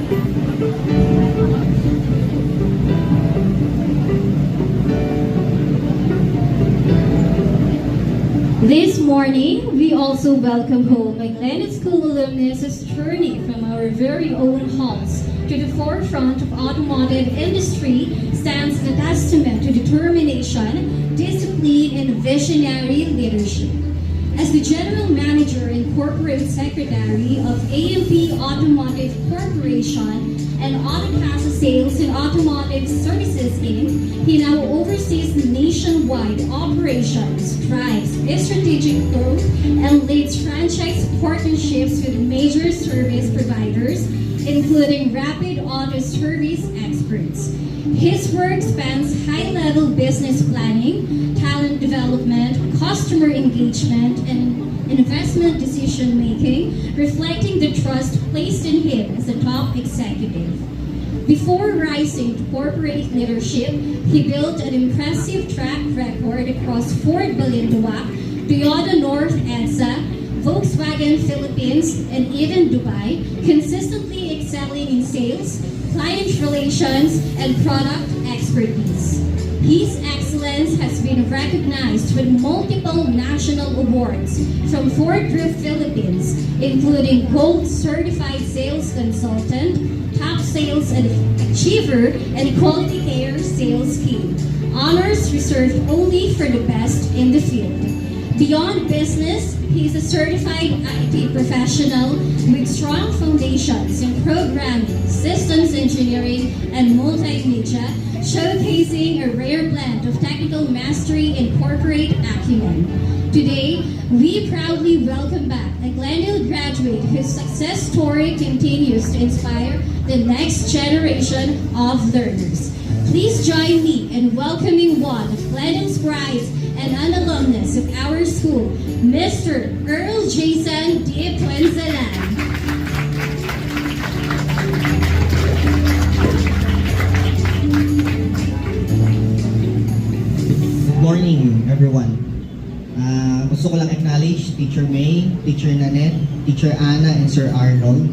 This morning, we also welcome home a Glenwood School alumnus' journey from our very own halls to the forefront of automotive industry stands a testament to determination, discipline, and visionary leadership. As the General Manager and Corporate Secretary of AMP Automotive Corporation and Autocasa Sales and Automotive Services Inc., he now oversees nationwide operations, drives strategic growth, and leads franchise partnerships with major service providers, including rapid auto service experts. His work spans high-level business planning, talent development, customer engagement, and investment decision-making, reflecting the trust placed in him as a top executive. Before rising to corporate leadership, he built an impressive track record across Ford Balintawak, Toyota North EDSA, Volkswagen Philippines, and even Dubai, consistently excelling in sales, client relations, and product expertise. His excellence has been recognized with multiple national awards from Ford Group Philippines, including Gold Certified Sales Consultant, Top Sales Achiever, and Quality Care Sales King, honors reserved only for the best in the field. Beyond business, he is a certified IT professional with strong foundations in programming, systems engineering, and multimedia, showcasing a rare blend of technical mastery and corporate acumen. Today, we proudly welcome back a Glendale graduate whose success story continues to inspire the next generation of learners. Please join me in welcoming one of Glendale's brides and an alumnus of our school, Mr. Earl Jason D. Puenzalan. Good morning, everyone. Gusto ko lang acknowledge Teacher May, Teacher Nanette, Teacher Anna, and Sir Arnold.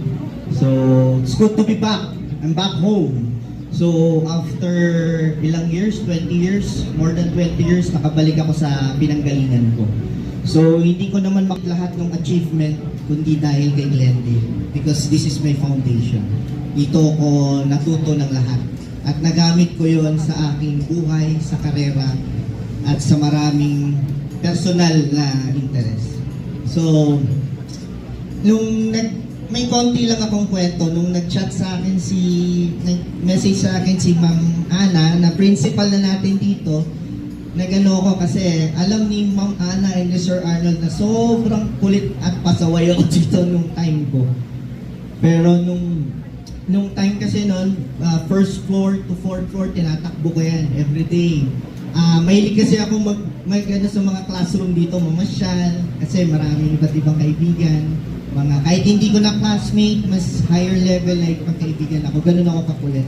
So, it's good to be back. I'm back home. So, after ilang years, 20 years, more than 20 years, nakabalik ako sa pinanggalingan ko. So, hindi ko naman lahat ng achievement, kundi dahil kay Glendale. Because this is my foundation. Dito ko natuto ng lahat. At nagamit ko yon sa aking buhay, sa karera, at sa maraming personal na interest. So, may konti lang akong kwento nung nag-chat sa akin nag-message sa akin si Ma'am Ana na principal na natin dito. Nagano ko kasi alam ni Ma'am Ana and ni Sir Arnold na sobrang kulit at pasaway ako dito nung time ko. Pero nung time kasi noon, first floor to fourth floor, tinatakbo ko yan every day. Mahilig kasi ako mag-ano sa mga classroom dito, mamasyal, kasi maraming iba't ibang kaibigan. Kahit hindi ko na classmate, mas higher level na ipagkaibigan ako. Ganun ako kakulit.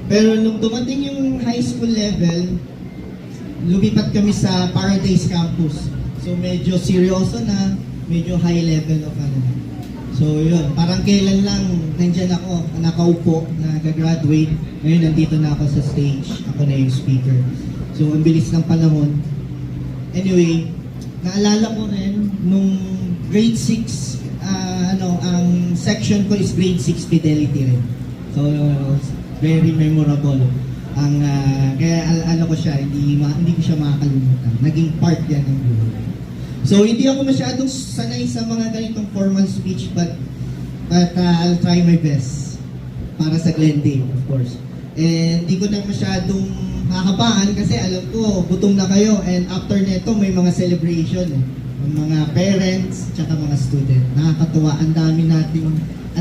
Pero nung dumating yung high school level, lumipat kami sa Paradise Campus. So medyo seryoso na, medyo high level of ano. So yun, parang kailan lang nandyan ako, nakaupo, na gagraduate. Ngayon nandito na ako sa stage, ako na yung speaker. So ang bilis ng panahon. Anyway, naalala ko rin nung grade 6, ang section ko is grade 6 fidelity rin. So, very memorable. Kaya ko siya, hindi ko siya makakalimutan. Naging part yan ng buhay. So, hindi ako masyadong sanay sa mga ganitong formal speech, but I'll try my best para sa Glendale, of course. And hindi ko na masyadong kakabaan kasi alam ko, gutom na kayo. And after neto, may mga celebration. Mga parents, tsaka mga student. Nakakatuwa, ang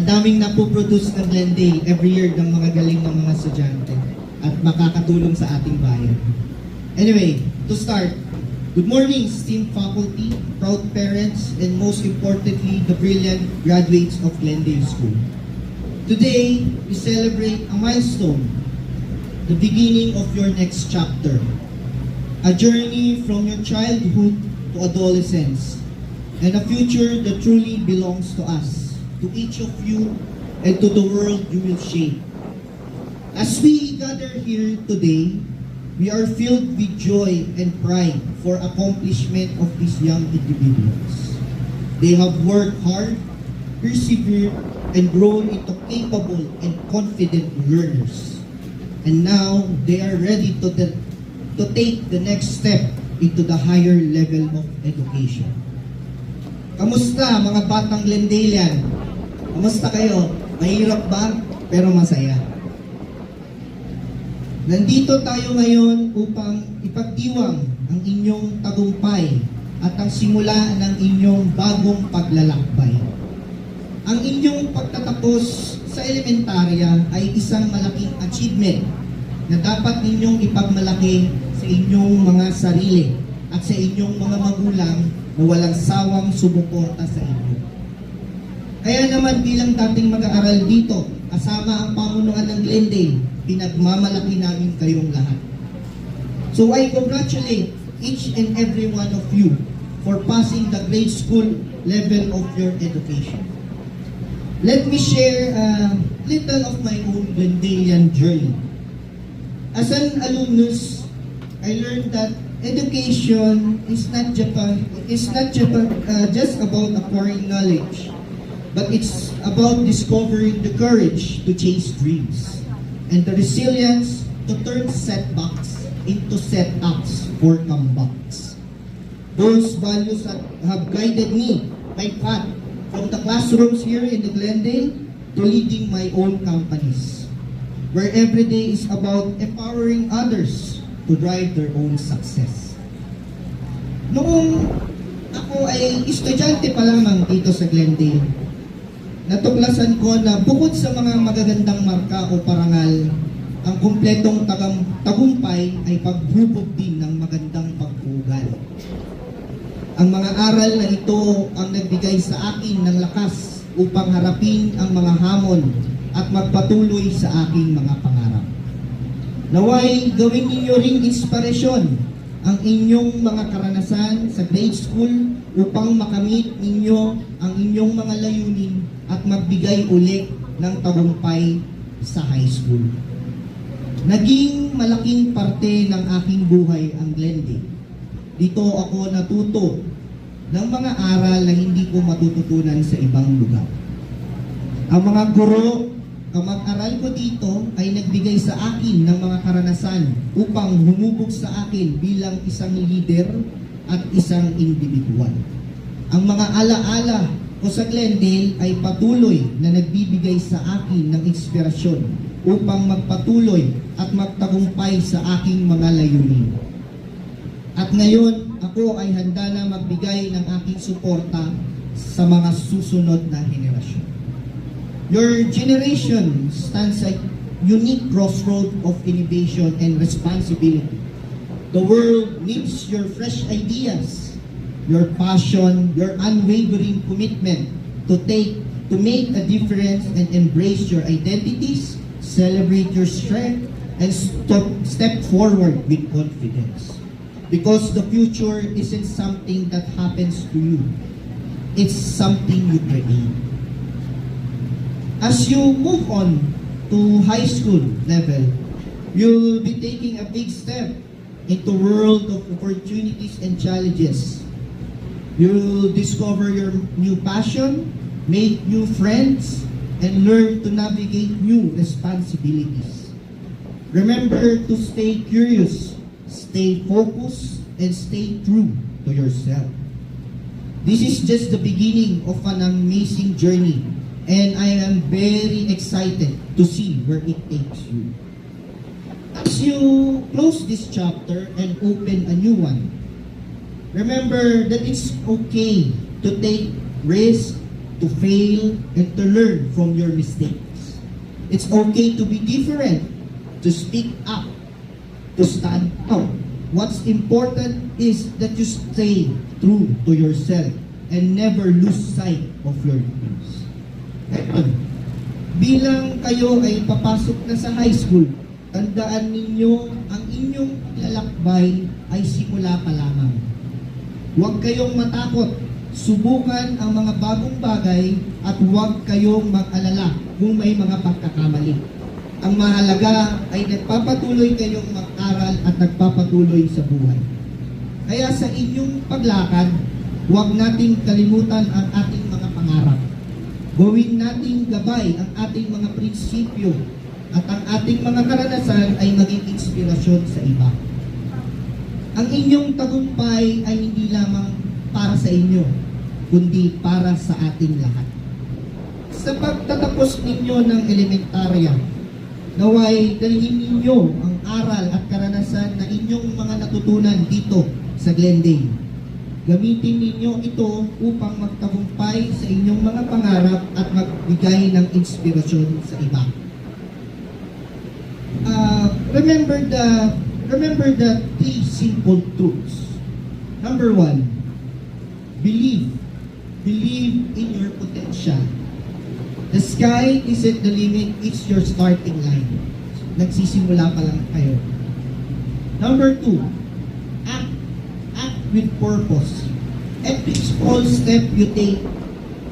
daming napoproduce ng Glendale every year ng mga galing ng mga estudyante at makakatulong sa ating bayan. Anyway, to start, good morning, esteemed faculty, proud parents, and most importantly, the brilliant graduates of Glendale School. Today, we celebrate a milestone, the beginning of your next chapter, a journey from your childhood to adolescence, and a future that truly belongs to us, to each of you, and to the world you will shape. As we gather here today, we are filled with joy and pride for accomplishment of these young individuals. They have worked hard, persevered, and grown into capable and confident learners. And now they are ready to take the next step into the higher level of education. Kamusta mga batang Glendalian? Kamusta kayo? Mahirap ba? Pero masaya. Nandito tayo ngayon upang ipagdiwang ang inyong tagumpay at ang simula ng inyong bagong paglalakbay. Ang inyong pagtatapos sa elementarya ay isang malaking achievement na dapat ninyong ipagmalaki sa inyong mga sarili at sa inyong mga magulang na walang sawang sumuporta sa inyo. Kaya naman bilang dating mag-aaral dito, kasama ang pamunuan ng Glendale, pinagmamalaki namin kayong lahat. So I congratulate each and every one of you for passing the grade school level of your education. Let me share a little of my own Glendalian journey. As an alumnus, I learned that education is not just about acquiring knowledge, but it's about discovering the courage to chase dreams and the resilience to turn setbacks into setups for comebacks. Those values have guided me, my path, from the classrooms here in the Glendale to leading my own companies, where every day is about empowering others to drive their own success. Noong ako ay estudyante pa lamang dito sa Glendale, natuklasan ko na bukod sa mga magagandang marka o parangal, ang kumpletong tagumpay ay paghubog din ng magandang pag-uugal. Ang mga aral na ito ang nagbigay sa akin ng lakas upang harapin ang mga hamon at magpatuloy sa aking mga pangarap. Naway gawin ninyo ring inspirasyon ang inyong mga karanasan sa grade school upang makamit ninyo ang inyong mga layunin at magbigay ulit ng tagumpay sa high school. Naging malaking parte ng aking buhay ang Glendale. Dito ako natuto ng mga aral na hindi ko matututunan sa ibang lugar. Ang mga guro, kamag-aral ko dito ay nagbigay sa akin ng mga karanasan upang humubog sa akin bilang isang leader at isang individual. Ang mga alaala ko sa Glendale ay patuloy na nagbibigay sa akin ng inspirasyon upang magpatuloy at magtagumpay sa aking mga layunin. At ngayon, ako ay handa na magbigay ng aking suporta sa mga susunod na henerasyon. Your generation stands at unique crossroad of innovation and responsibility. The world needs your fresh ideas, your passion, your unwavering commitment to make a difference and embrace your identities, celebrate your strength, and step forward with confidence. Because the future isn't something that happens to you. It's something you create. As you move on to high school level, you'll be taking a big step into a world of opportunities and challenges. You'll discover your new passion, make new friends, and learn to navigate new responsibilities. Remember to stay curious, stay focused, and stay true to yourself. This is just the beginning of an amazing journey, and I am very excited to see where it takes you. As you close this chapter and open a new one, remember that it's okay to take risks, to fail, and to learn from your mistakes. It's okay to be different, to speak up, to stand out. What's important is that you stay true to yourself and never lose sight of your dreams. Bilang kayo ay papasok na sa high school, tandaan ninyo ang inyong lalakbay ay simula pa lamang. Huwag kayong matakot Subukan ang mga bagong bagay at huwag kayong mag-alala kung may mga pagkakamali. Ang mahalaga ay nagpapatuloy kayong mag-aral at nagpapatuloy sa buhay. Kaya sa inyong paglakad, huwag nating kalimutan ang ating mga pangarap. Gawin nating gabay ang ating mga prinsipyo at ang ating mga karanasan ay maging inspirasyon sa iba. Ang inyong tagumpay ay hindi lamang para sa inyo, kundi para sa ating lahat. Sa pagtatapos ninyo ng elementarya, naway dalhin ninyo ang aral at karanasan na inyong mga natutunan dito sa Glendale. Gamitin ninyo ito upang magtagumpay sa inyong mga pangarap at magbigay ng inspirasyon sa iba. Remember the three simple truths. Number 1, believe. Believe in your potential. The sky isn't the limit, it's your starting line. Nagsisimula pa lang kayo. Number 2, act. Act with purpose. Every small step you take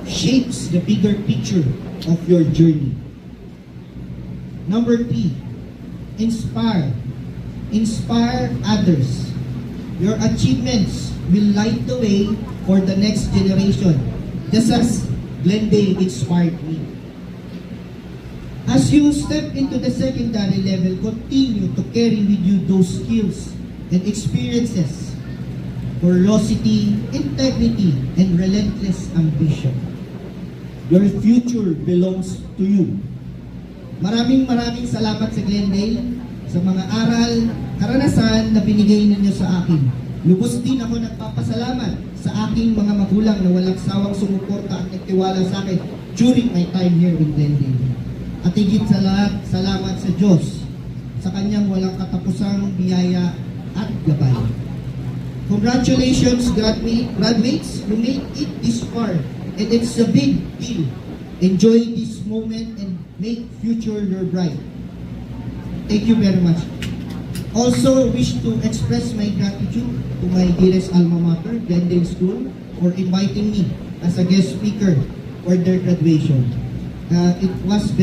shapes the bigger picture of your journey. Number 3, inspire. Inspire others. Your achievements will light the way for the next generation, just as Glendale inspired me. As you step into the secondary level, continue to carry with you those skills and experiences, curiosity, integrity, and relentless ambition. Your future belongs to you. Maraming salamat sa Glendale sa mga aral, karanasan na binigay ninyo sa akin. Lubos din ako nagpapasalamat sa aking mga magulang na walang sawang sumuporta at nagtiwala sa akin during my time here in Glendale. At higit sa lahat, salamat sa Diyos sa kanyang walang katapusang biyaya at gabay. Congratulations, graduates, you made it this far, and it's a big deal. Enjoy this moment and make future your bright. Thank you very much. Also, wish to express my gratitude to my dearest alma mater, Glendale School, for inviting me as a guest speaker for their graduation. It was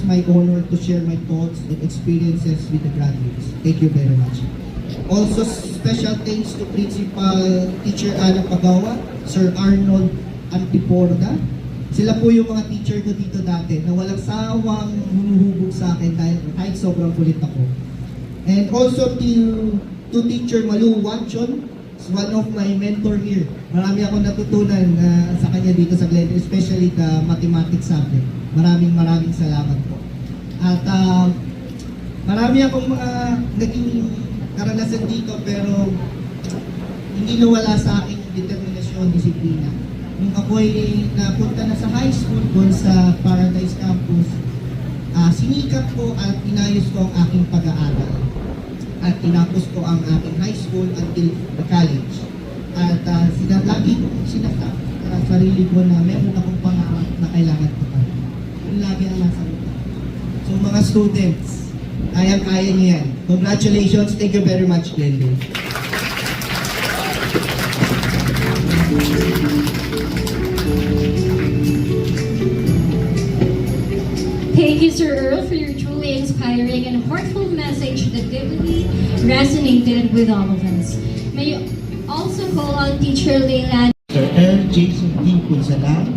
my honor to share my thoughts and experiences with the graduates. Thank you very much. Also, special thanks to Principal Teacher Ana Pagawa, Sir Arnold Antiporda. Sila po yung mga teacher ko dito dati na walang sawang humuhubog sa akin kahit sobrang kulit ako. And also to Teacher Malu Wanchon, one of my mentor here. Marami akong natutunan sa kanya dito sa Glendale, especially the mathematics subject. Maraming salamat po. At marami akong naging karanasan dito, pero hindi nawala sa akin determinasyon, disiplina. Nung ako ay napunta na sa high school doon sa Paradise Campus, sinikap ko at inayos ko ang aking pag-aaral. At tinapos ko ang aking high school until the college. At lagi kong sinasabi sa sarili ko na meron akong pangarap na kailangan ko pa. Yung lagi ang nasa utak. So mga students, kaya niyo yan. Congratulations. Thank you very much, Glendale. Thank you, Sir Earl, for your truly inspiring and heartfelt message that deeply resonated with all of us. May you also call out Teacher Leila. Sir Earl Jason D. Punzalan,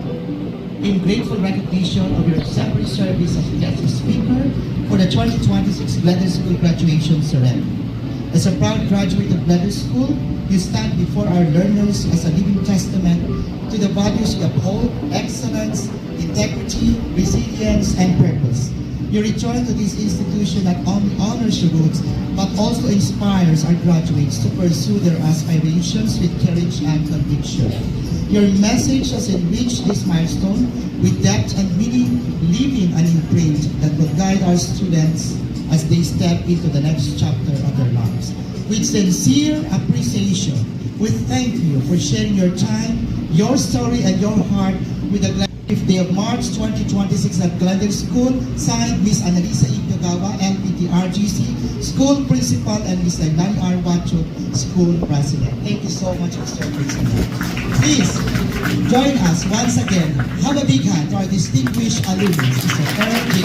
in grateful recognition of your exemplary service as guest speaker for the 2026 Glendale School graduation ceremony. As a proud graduate of Glendale School, you stand before our learners as a living testament to the values you uphold: excellence, integrity, resilience, and purpose. Your return to this institution not only honors your roots, but also inspires our graduates to pursue their aspirations with courage and conviction. Your message has enriched this milestone with depth and meaning, leaving an imprint that will guide our students as they step into the next chapter of their lives. With sincere appreciation, we thank you for sharing your time, your story, and your heart with the 5th day of March 2026 at Glendale School, signed Miss Annalisa Ignacio Mangawa, LPTRGC School Principal, and Mr. Dan Arbacho, School President. Thank you so much, Mr. Principal. Please, join us once again. Have a big hand to our distinguished alumni, Mr. Eric J.